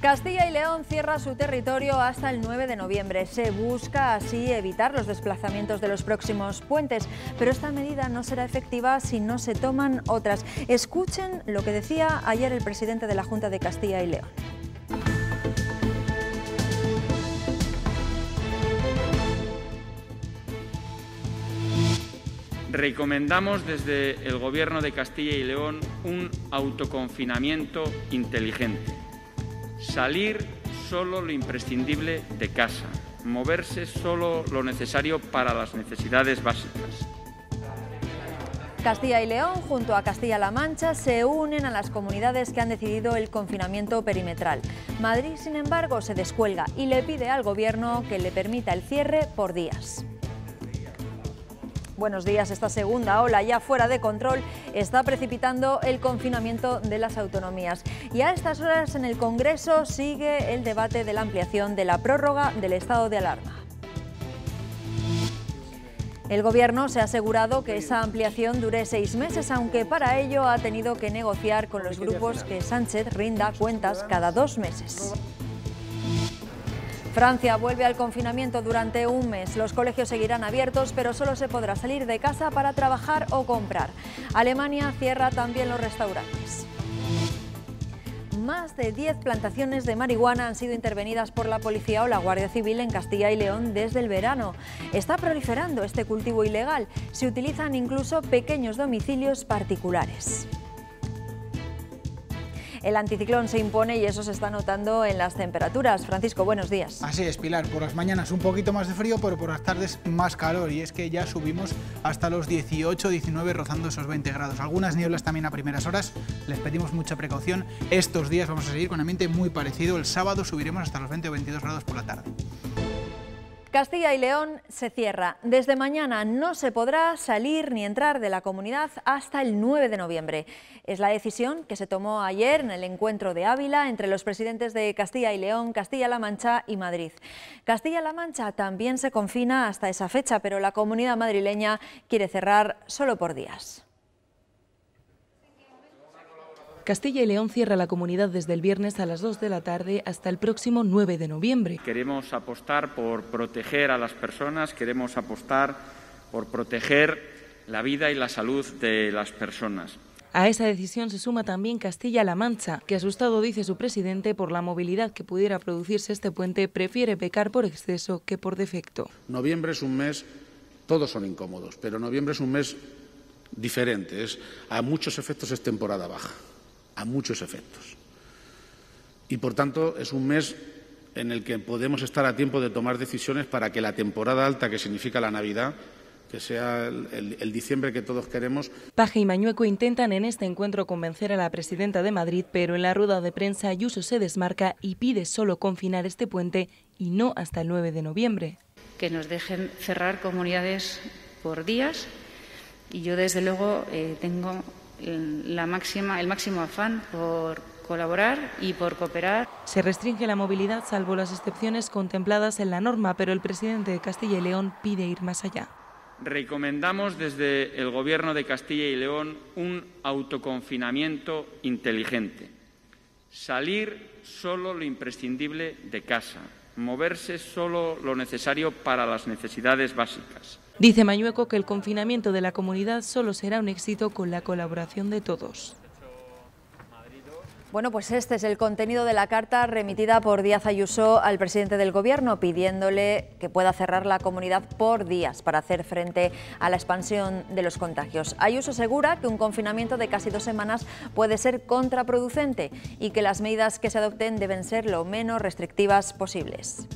Castilla y León cierra su territorio hasta el 9 de noviembre. Se busca así evitar los desplazamientos de los próximos puentes, pero esta medida no será efectiva si no se toman otras. Escuchen lo que decía ayer el presidente de la Junta de Castilla y León. Recomendamos desde el Gobierno de Castilla y León un autoconfinamiento inteligente. Salir solo lo imprescindible de casa, moverse solo lo necesario para las necesidades básicas. Castilla y León, junto a Castilla-La Mancha, se unen a las comunidades que han decidido el confinamiento perimetral. Madrid, sin embargo, se descuelga y le pide al Gobierno que le permita el cierre por días. Buenos días. Esta segunda ola, ya fuera de control, está precipitando el confinamiento de las autonomías. Y a estas horas en el Congreso sigue el debate de la ampliación de la prórroga del estado de alarma. El Gobierno se ha asegurado que esa ampliación dure 6 meses, aunque para ello ha tenido que negociar con los grupos que Sánchez rinda cuentas cada 2 meses. Francia vuelve al confinamiento durante un mes. Los colegios seguirán abiertos, pero solo se podrá salir de casa para trabajar o comprar. Alemania cierra también los restaurantes. Más de 10 plantaciones de marihuana han sido intervenidas por la policía o la Guardia Civil en Castilla y León desde el verano. Está proliferando este cultivo ilegal. Se utilizan incluso pequeños domicilios particulares. El anticiclón se impone y eso se está notando en las temperaturas. Francisco, buenos días. Así es, Pilar. Por las mañanas un poquito más de frío, pero por las tardes más calor. Y es que ya subimos hasta los 18, 19, rozando esos 20 grados. Algunas nieblas también a primeras horas. Les pedimos mucha precaución. Estos días vamos a seguir con ambiente muy parecido. El sábado subiremos hasta los 20 o 22 grados por la tarde. Castilla y León se cierra. Desde mañana no se podrá salir ni entrar de la comunidad hasta el 9 de noviembre. Es la decisión que se tomó ayer en el encuentro de Ávila entre los presidentes de Castilla y León, Castilla-La Mancha y Madrid. Castilla-La Mancha también se confina hasta esa fecha, pero la comunidad madrileña quiere cerrar solo por días. Castilla y León cierra la comunidad desde el viernes a las 2 de la tarde hasta el próximo 9 de noviembre. Queremos apostar por proteger a las personas, queremos apostar por proteger la vida y la salud de las personas. A esa decisión se suma también Castilla-La Mancha, que asustado, dice su presidente, por la movilidad que pudiera producirse este puente, prefiere pecar por exceso que por defecto. Noviembre es un mes, todos son incómodos, pero noviembre es un mes diferente, a muchos efectos es temporada baja. A muchos efectos. Y, por tanto, es un mes en el que podemos estar a tiempo de tomar decisiones para que la temporada alta, que significa la Navidad, que sea el diciembre que todos queremos. Paje y Mañueco intentan en este encuentro convencer a la presidenta de Madrid, pero en la rueda de prensa Ayuso se desmarca y pide solo confinar este puente y no hasta el 9 de noviembre. Que nos dejen cerrar comunidades por días y yo, desde luego, tengo el máximo afán por colaborar y por cooperar. Se restringe la movilidad salvo las excepciones contempladas en la norma, pero el presidente de Castilla y León pide ir más allá. Recomendamos desde el Gobierno de Castilla y León un autoconfinamiento inteligente. Salir solo lo imprescindible de casa, moverse solo lo necesario para las necesidades básicas. Dice Mañueco que el confinamiento de la comunidad solo será un éxito con la colaboración de todos. Bueno, pues este es el contenido de la carta remitida por Díaz Ayuso al presidente del Gobierno, pidiéndole que pueda cerrar la comunidad por días para hacer frente a la expansión de los contagios. Ayuso asegura que un confinamiento de casi 2 semanas puede ser contraproducente y que las medidas que se adopten deben ser lo menos restrictivas posibles.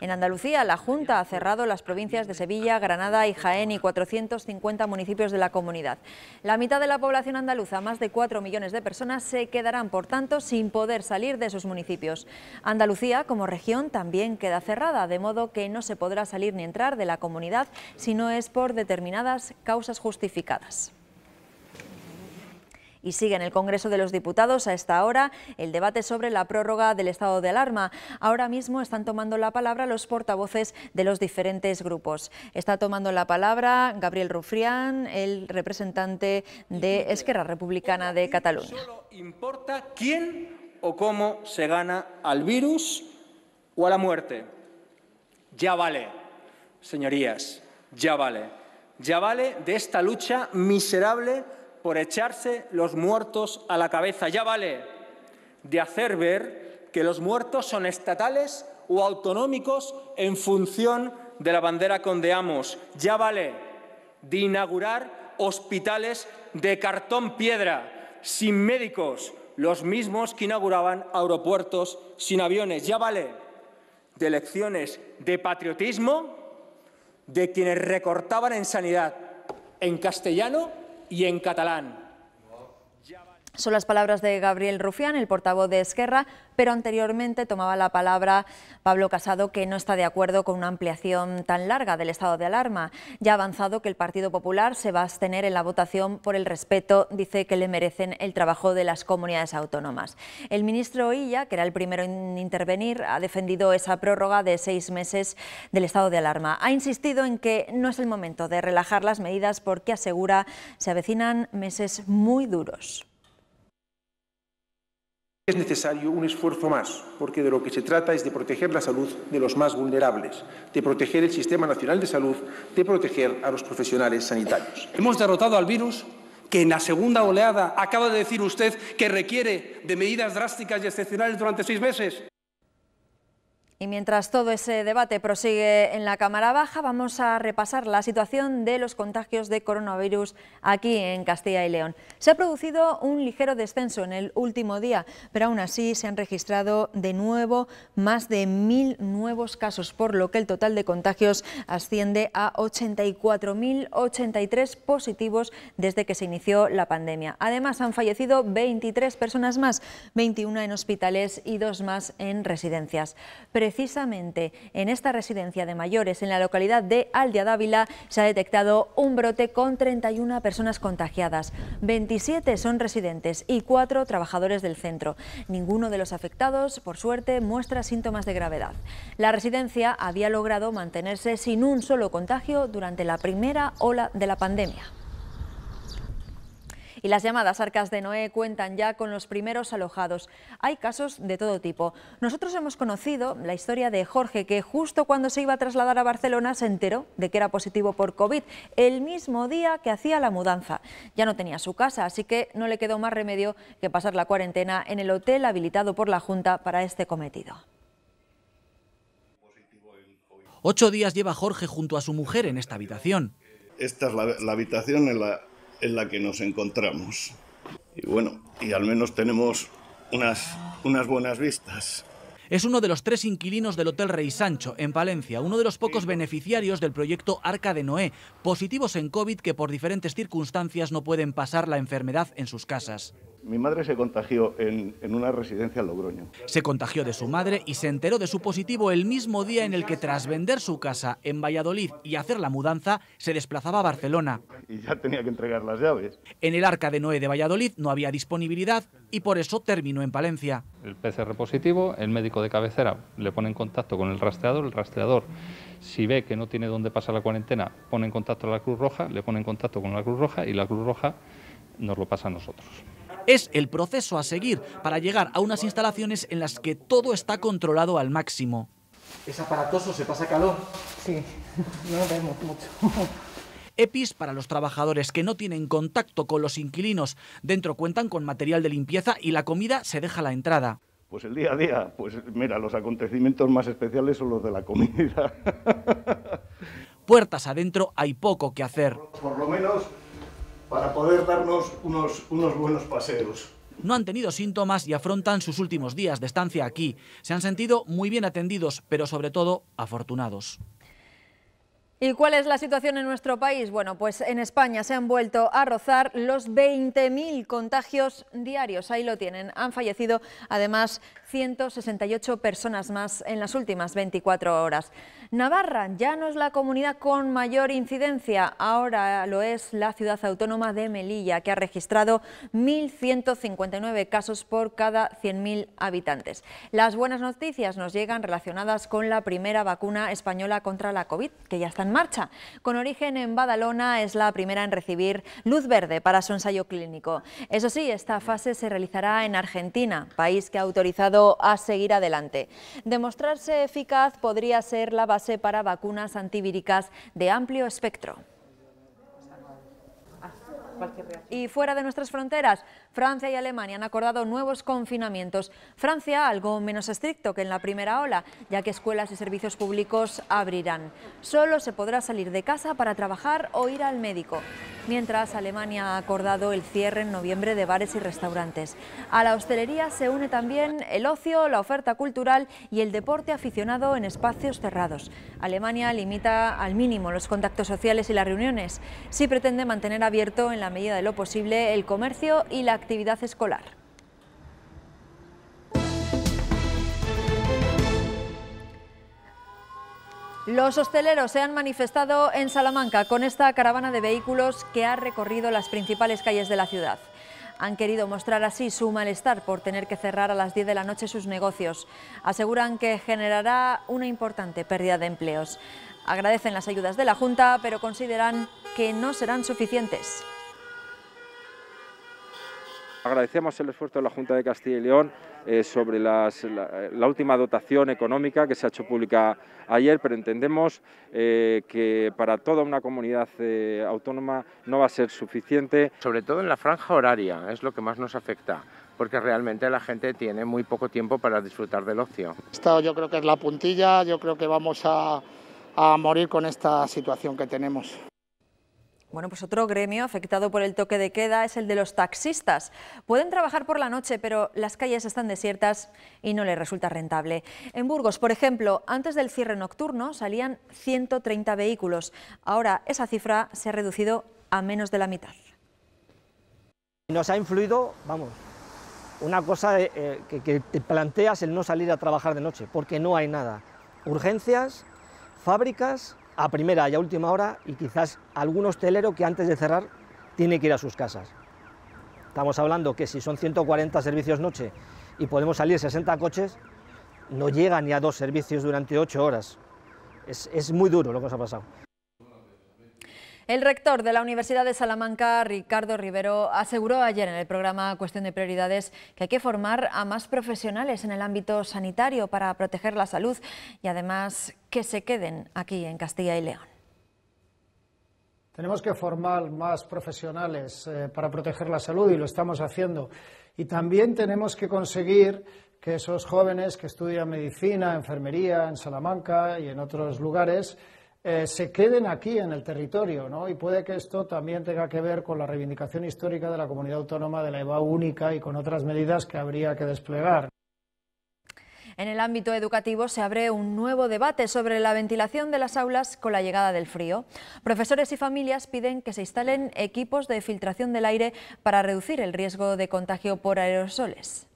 En Andalucía, la Junta ha cerrado las provincias de Sevilla, Granada y Jaén y 450 municipios de la comunidad. La mitad de la población andaluza, más de 4 millones de personas, se quedarán, por tanto, sin poder salir de sus municipios. Andalucía, como región, también queda cerrada, de modo que no se podrá salir ni entrar de la comunidad si no es por determinadas causas justificadas. Y sigue en el Congreso de los Diputados a esta hora el debate sobre la prórroga del estado de alarma. Ahora mismo están tomando la palabra los portavoces de los diferentes grupos. Está tomando la palabra Gabriel Rufián, el representante de Esquerra Republicana de Cataluña. Solo importa quién o cómo se gana al virus o a la muerte. Ya vale, señorías, ya vale. Ya vale de esta lucha miserable por echarse los muertos a la cabeza. Ya vale de hacer ver que los muertos son estatales o autonómicos en función de la bandera que ondeamos. Ya vale de inaugurar hospitales de cartón piedra, sin médicos, los mismos que inauguraban aeropuertos sin aviones. Ya vale de lecciones de patriotismo de quienes recortaban en sanidad, en castellano y en catalán. Son las palabras de Gabriel Rufián, el portavoz de Esquerra, pero anteriormente tomaba la palabra Pablo Casado, que no está de acuerdo con una ampliación tan larga del estado de alarma. Ya ha avanzado que el Partido Popular se va a abstener en la votación por el respeto, dice, que le merecen el trabajo de las comunidades autónomas. El ministro Illa, que era el primero en intervenir, ha defendido esa prórroga de 6 meses del estado de alarma. Ha insistido en que no es el momento de relajar las medidas porque, asegura, se avecinan meses muy duros. Es necesario un esfuerzo más, porque de lo que se trata es de proteger la salud de los más vulnerables, de proteger el Sistema Nacional de Salud, de proteger a los profesionales sanitarios. Hemos derrotado al virus, que en la segunda oleada acaba de decir usted que requiere de medidas drásticas y excepcionales durante 6 meses. Y mientras todo ese debate prosigue en la Cámara Baja, vamos a repasar la situación de los contagios de coronavirus aquí en Castilla y León. Se ha producido un ligero descenso en el último día, pero aún así se han registrado de nuevo más de 1.000 nuevos casos, por lo que el total de contagios asciende a 84.083 positivos desde que se inició la pandemia. Además, han fallecido 23 personas más, 21 en hospitales y 2 más en residencias. Precisamente en esta residencia de mayores en la localidad de Aldea Dávila se ha detectado un brote con 31 personas contagiadas. 27 son residentes y 4 trabajadores del centro. Ninguno de los afectados, por suerte, muestra síntomas de gravedad. La residencia había logrado mantenerse sin un solo contagio durante la primera ola de la pandemia. Y las llamadas Arcas de Noé cuentan ya con los primeros alojados. Hay casos de todo tipo. Nosotros hemos conocido la historia de Jorge, que justo cuando se iba a trasladar a Barcelona se enteró de que era positivo por COVID, el mismo día que hacía la mudanza. Ya no tenía su casa, así que no le quedó más remedio que pasar la cuarentena en el hotel habilitado por la Junta para este cometido. 8 días lleva Jorge junto a su mujer en esta habitación. Esta es la habitación en la que nos encontramos. Y bueno, y al menos tenemos unas buenas vistas. Es uno de los 3 inquilinos del Hotel Rey Sancho, en Palencia, uno de los pocos beneficiarios del proyecto Arca de Noé, positivos en COVID que por diferentes circunstancias no pueden pasar la enfermedad en sus casas. Mi madre se contagió en una residencia en Logroño. Se contagió de su madre y se enteró de su positivo el mismo día en el que, tras vender su casa en Valladolid y hacer la mudanza, se desplazaba a Barcelona. Y ya tenía que entregar las llaves. En el Arca de Noé de Valladolid no había disponibilidad y por eso terminó en Palencia. El PCR positivo, el médico de cabecera le pone en contacto con el rastreador, si ve que no tiene dónde pasar la cuarentena, pone en contacto a la Cruz Roja, le pone en contacto con la Cruz Roja y la Cruz Roja nos lo pasa a nosotros. Es el proceso a seguir para llegar a unas instalaciones en las que todo está controlado al máximo. ¿Es aparatoso? ¿Se pasa calor? Sí, no vemos mucho. EPIs para los trabajadores que no tienen contacto con los inquilinos. Dentro cuentan con material de limpieza y la comida se deja a la entrada. Pues el día a día, pues mira, los acontecimientos más especiales son los de la comida. Puertas adentro hay poco que hacer. Por lo menos para poder darnos unos buenos paseos. No han tenido síntomas y afrontan sus últimos días de estancia aquí. Se han sentido muy bien atendidos, pero sobre todo afortunados. ¿Y cuál es la situación en nuestro país? Bueno, pues en España se han vuelto a rozar los 20.000 contagios diarios. Ahí lo tienen. Han fallecido además 168 personas más en las últimas 24 horas. Navarra ya no es la comunidad con mayor incidencia, ahora lo es la ciudad autónoma de Melilla, que ha registrado 1.159 casos por cada 100.000 habitantes. Las buenas noticias nos llegan relacionadas con la primera vacuna española contra la COVID, que ya está en en marcha. Con origen en Badalona, es la primera en recibir luz verde para su ensayo clínico. Eso sí, esta fase se realizará en Argentina, país que ha autorizado a seguir adelante. Demostrarse eficaz podría ser la base para vacunas antivíricas de amplio espectro. Y fuera de nuestras fronteras, Francia y Alemania han acordado nuevos confinamientos. Francia, algo menos estricto que en la primera ola, ya que escuelas y servicios públicos abrirán. Solo se podrá salir de casa para trabajar o ir al médico. Mientras, Alemania ha acordado el cierre en noviembre de bares y restaurantes. A la hostelería se une también el ocio, la oferta cultural y el deporte aficionado en espacios cerrados. Alemania limita al mínimo los contactos sociales y las reuniones. Sí pretende mantener abierto en la medida de lo posible el comercio y la actividad escolar. Los hosteleros se han manifestado en Salamanca con esta caravana de vehículos que ha recorrido las principales calles de la ciudad. Han querido mostrar así su malestar por tener que cerrar a las 10 de la noche sus negocios. Aseguran que generará una importante pérdida de empleos. Agradecen las ayudas de la Junta, pero consideran que no serán suficientes. Agradecemos el esfuerzo de la Junta de Castilla y León sobre la última dotación económica que se ha hecho pública ayer, pero entendemos que para toda una comunidad autónoma no va a ser suficiente. Sobre todo en la franja horaria, es lo que más nos afecta, porque realmente la gente tiene muy poco tiempo para disfrutar del ocio. Esto yo creo que es la puntilla, yo creo que vamos a morir con esta situación que tenemos. Bueno, pues otro gremio afectado por el toque de queda es el de los taxistas. Pueden trabajar por la noche, pero las calles están desiertas y no les resulta rentable. En Burgos, por ejemplo, antes del cierre nocturno salían 130 vehículos. Ahora esa cifra se ha reducido a menos de la mitad. Nos ha influido, vamos, una cosa que te planteas el no salir a trabajar de noche, porque no hay nada. Urgencias, fábricas a primera y a última hora, y quizás algún hostelero que antes de cerrar tiene que ir a sus casas. Estamos hablando que si son 140 servicios noche y podemos salir 60 coches, no llega ni a 2 servicios durante 8 horas. Es muy duro lo que nos ha pasado. El rector de la Universidad de Salamanca, Ricardo Rivero, aseguró ayer en el programa Cuestión de Prioridades que hay que formar a más profesionales en el ámbito sanitario para proteger la salud y además que se queden aquí en Castilla y León. Tenemos que formar más profesionales para proteger la salud y lo estamos haciendo. Y también tenemos que conseguir que esos jóvenes que estudian medicina, enfermería en Salamanca y en otros lugares se queden aquí en el territorio, ¿no? Y puede que esto también tenga que ver con la reivindicación histórica de la comunidad autónoma de la EBAU única y con otras medidas que habría que desplegar. En el ámbito educativo se abre un nuevo debate sobre la ventilación de las aulas con la llegada del frío. Profesores y familias piden que se instalen equipos de filtración del aire para reducir el riesgo de contagio por aerosoles.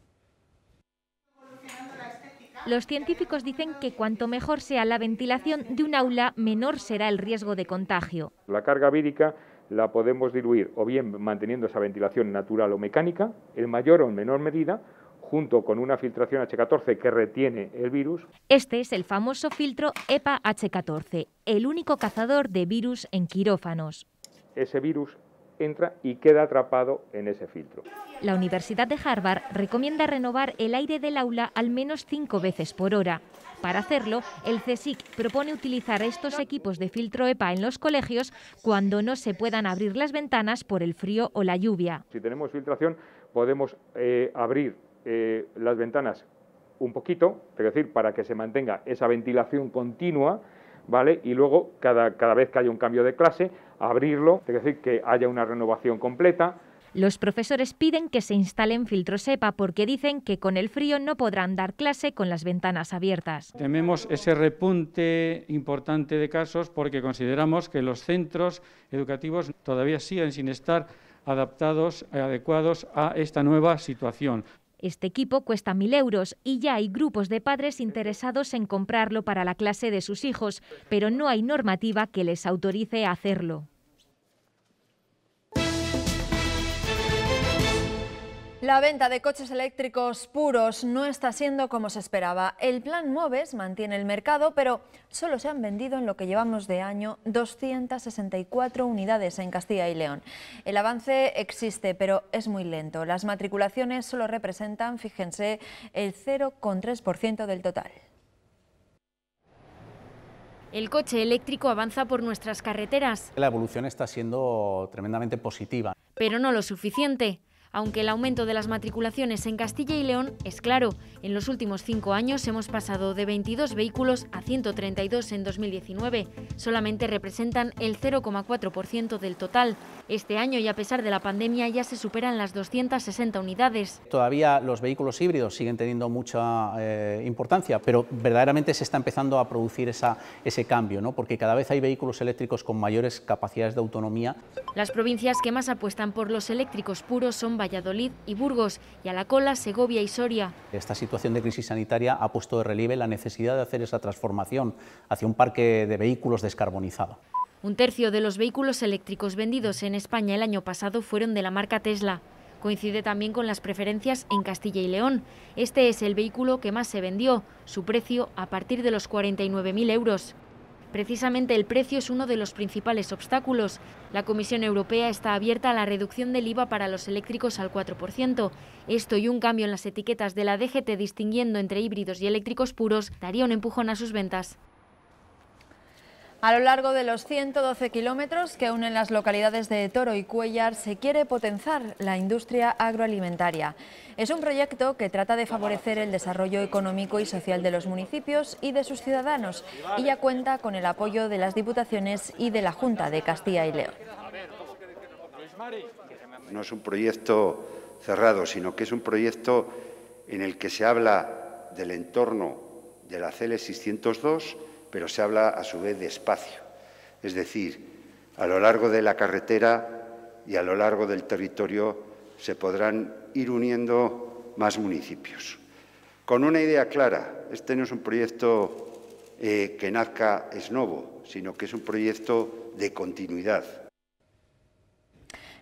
Los científicos dicen que cuanto mejor sea la ventilación de un aula, menor será el riesgo de contagio. La carga vírica la podemos diluir o bien manteniendo esa ventilación natural o mecánica, en mayor o en menor medida, junto con una filtración H14 que retiene el virus. Este es el famoso filtro EPA H14, el único cazador de virus en quirófanos. Ese virus entra y queda atrapado en ese filtro. La Universidad de Harvard recomienda renovar el aire del aula al menos 5 veces por hora. Para hacerlo, el CSIC propone utilizar estos equipos de filtro EPA en los colegios cuando no se puedan abrir las ventanas por el frío o la lluvia. Si tenemos filtración, podemos abrir las ventanas un poquito, es decir, para que se mantenga esa ventilación continua, ¿vale? Y luego, cada vez que haya un cambio de clase, abrirlo, es decir, que haya una renovación completa. Los profesores piden que se instalen filtros EPA porque dicen que con el frío no podrán dar clase con las ventanas abiertas. Tememos ese repunte importante de casos porque consideramos que los centros educativos todavía siguen sin estar adaptados, adecuados a esta nueva situación. Este equipo cuesta 1.000 euros y ya hay grupos de padres interesados en comprarlo para la clase de sus hijos, pero no hay normativa que les autorice a hacerlo. La venta de coches eléctricos puros no está siendo como se esperaba. El plan MOVES mantiene el mercado, pero solo se han vendido en lo que llevamos de año 264 unidades en Castilla y León. El avance existe, pero es muy lento. Las matriculaciones solo representan, fíjense, el 0,3% del total. El coche eléctrico avanza por nuestras carreteras. La evolución está siendo tremendamente positiva. Pero no lo suficiente. Aunque el aumento de las matriculaciones en Castilla y León es claro, en los últimos 5 años hemos pasado de 22 vehículos a 132 en 2019. Solamente representan el 0,4% del total. Este año, y a pesar de la pandemia, ya se superan las 260 unidades. Todavía los vehículos híbridos siguen teniendo mucha importancia, pero verdaderamente se está empezando a producir ese cambio, ¿no? Porque cada vez hay vehículos eléctricos con mayores capacidades de autonomía. Las provincias que más apuestan por los eléctricos puros son Valladolid y Burgos, y a la cola Segovia y Soria. Esta situación de crisis sanitaria ha puesto de relieve la necesidad de hacer esa transformación hacia un parque de vehículos descarbonizado. Un tercio de los vehículos eléctricos vendidos en España el año pasado fueron de la marca Tesla. Coincide también con las preferencias en Castilla y León. Este es el vehículo que más se vendió, su precio a partir de los 49.000 euros. Precisamente el precio es uno de los principales obstáculos. La Comisión Europea está abierta a la reducción del IVA para los eléctricos al 4%. Esto y un cambio en las etiquetas de la DGT distinguiendo entre híbridos y eléctricos puros daría un empujón a sus ventas. A lo largo de los 112 kilómetros que unen las localidades de Toro y Cuéllar se quiere potenciar la industria agroalimentaria. Es un proyecto que trata de favorecer el desarrollo económico y social de los municipios y de sus ciudadanos y ya cuenta con el apoyo de las Diputaciones y de la Junta de Castilla y León. No es un proyecto cerrado, sino que es un proyecto en el que se habla del entorno de la CL 602, pero se habla a su vez de espacio. Es decir, a lo largo de la carretera y a lo largo del territorio se podrán ir uniendo más municipios. Con una idea clara, este no es un proyecto que nazca ex novo, sino que es un proyecto de continuidad.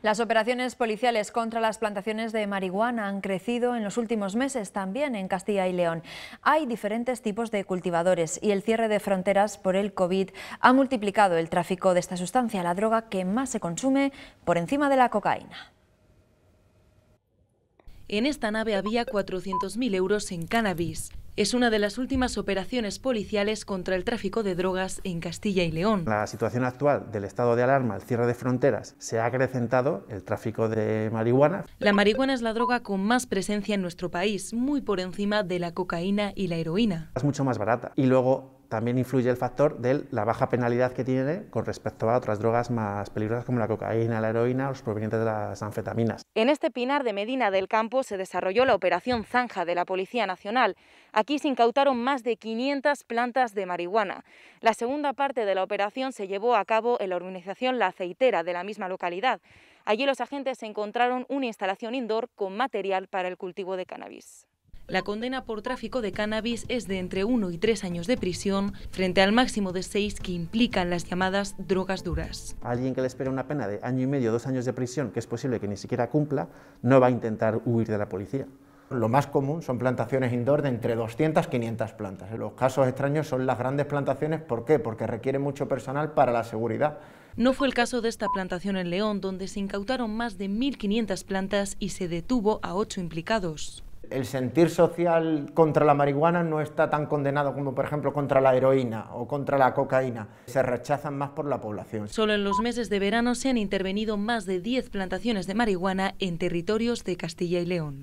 Las operaciones policiales contra las plantaciones de marihuana han crecido en los últimos meses también en Castilla y León. Hay diferentes tipos de cultivadores y el cierre de fronteras por el COVID ha multiplicado el tráfico de esta sustancia, la droga que más se consume por encima de la cocaína. En esta nave había 400.000 euros en cannabis. Es una de las últimas operaciones policiales contra el tráfico de drogas en Castilla y León. La situación actual del estado de alarma, el cierre de fronteras, se ha acrecentado el tráfico de marihuana. La marihuana es la droga con más presencia en nuestro país, muy por encima de la cocaína y la heroína. Es mucho más barata y luego también influye el factor de la baja penalidad que tiene con respecto a otras drogas más peligrosas como la cocaína, la heroína o los provenientes de las anfetaminas. En este Pinar de Medina del Campo se desarrolló la operación Zanja de la Policía Nacional. Aquí se incautaron más de 500 plantas de marihuana. La segunda parte de la operación se llevó a cabo en la urbanización La Aceitera de la misma localidad. Allí los agentes encontraron una instalación indoor con material para el cultivo de cannabis. La condena por tráfico de cannabis es de entre 1 y 3 años de prisión, frente al máximo de 6 que implican las llamadas drogas duras. Alguien que le espera una pena de 1 año y medio, 2 años de prisión, que es posible que ni siquiera cumpla, no va a intentar huir de la policía. Lo más común son plantaciones indoor de entre 200 y 500 plantas. Los casos extraños son las grandes plantaciones. ¿Por qué? Porque requiere mucho personal para la seguridad. No fue el caso de esta plantación en León, donde se incautaron más de 1.500 plantas y se detuvo a 8 implicados. El sentir social contra la marihuana no está tan condenado como, por ejemplo, contra la heroína o contra la cocaína. Se rechazan más por la población. Solo en los meses de verano se han intervenido más de 10 plantaciones de marihuana en territorios de Castilla y León.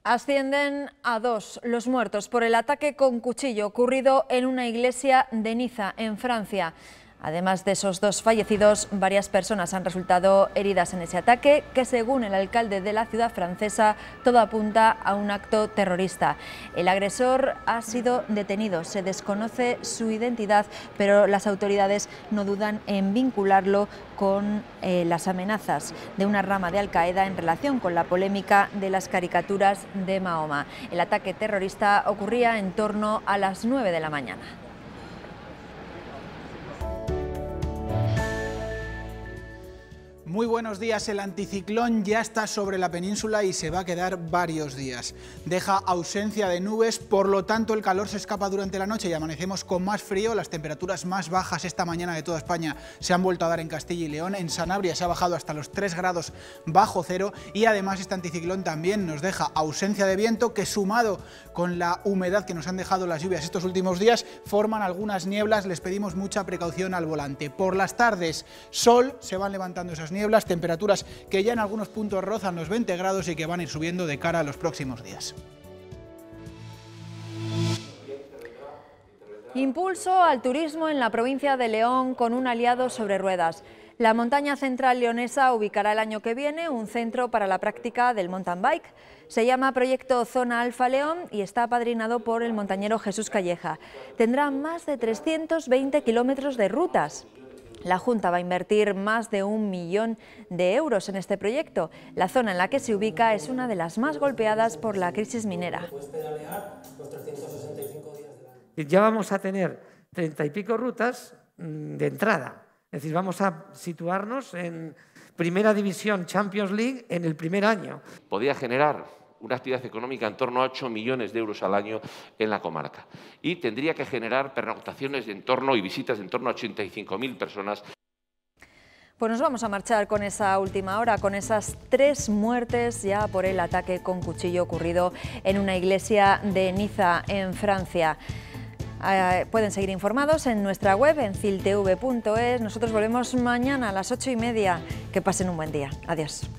Ascienden a 2 los muertos por el ataque con cuchillo ocurrido en una iglesia de Niza, en Francia. Además de esos 2 fallecidos, varias personas han resultado heridas en ese ataque, que según el alcalde de la ciudad francesa, todo apunta a un acto terrorista. El agresor ha sido detenido, se desconoce su identidad, pero las autoridades no dudan en vincularlo con las amenazas de una rama de Al-Qaeda en relación con la polémica de las caricaturas de Mahoma. El ataque terrorista ocurría en torno a las 9 de la mañana. Muy buenos días. El anticiclón ya está sobre la península y se va a quedar varios días. Deja ausencia de nubes, por lo tanto el calor se escapa durante la noche y amanecemos con más frío. Las temperaturas más bajas esta mañana de toda España se han vuelto a dar en Castilla y León. En Sanabria se ha bajado hasta los 3 grados bajo cero y además este anticiclón también nos deja ausencia de viento que, sumado con la humedad que nos han dejado las lluvias estos últimos días, forman algunas nieblas. Les pedimos mucha precaución al volante. Por las tardes, sol, se van levantando esas nieblas, temperaturas que ya en algunos puntos rozan los 20 grados y que van a ir subiendo de cara a los próximos días. Impulso al turismo en la provincia de León con un aliado sobre ruedas. La montaña central leonesa ubicará el año que viene un centro para la práctica del mountain bike. Se llama Proyecto Zona Alfa León y está apadrinado por el montañero Jesús Calleja. Tendrá más de 320 kilómetros de rutas. La Junta va a invertir más de 1 millón de euros en este proyecto. La zona en la que se ubica es una de las más golpeadas por la crisis minera. Ya vamos a tener 30 y pico rutas de entrada. Es decir, vamos a situarnos en Primera División Champions League en el primer año. Podría generar una actividad económica en torno a 8 millones de euros al año en la comarca. Y tendría que generar pernoctaciones y visitas de en torno a 85.000 personas. Pues nos vamos a marchar con esa última hora, con esas 3 muertes ya por el ataque con cuchillo ocurrido en una iglesia de Niza, en Francia. Pueden seguir informados en nuestra web, en ciltv.es. Nosotros volvemos mañana a las 8:30. Que pasen un buen día. Adiós.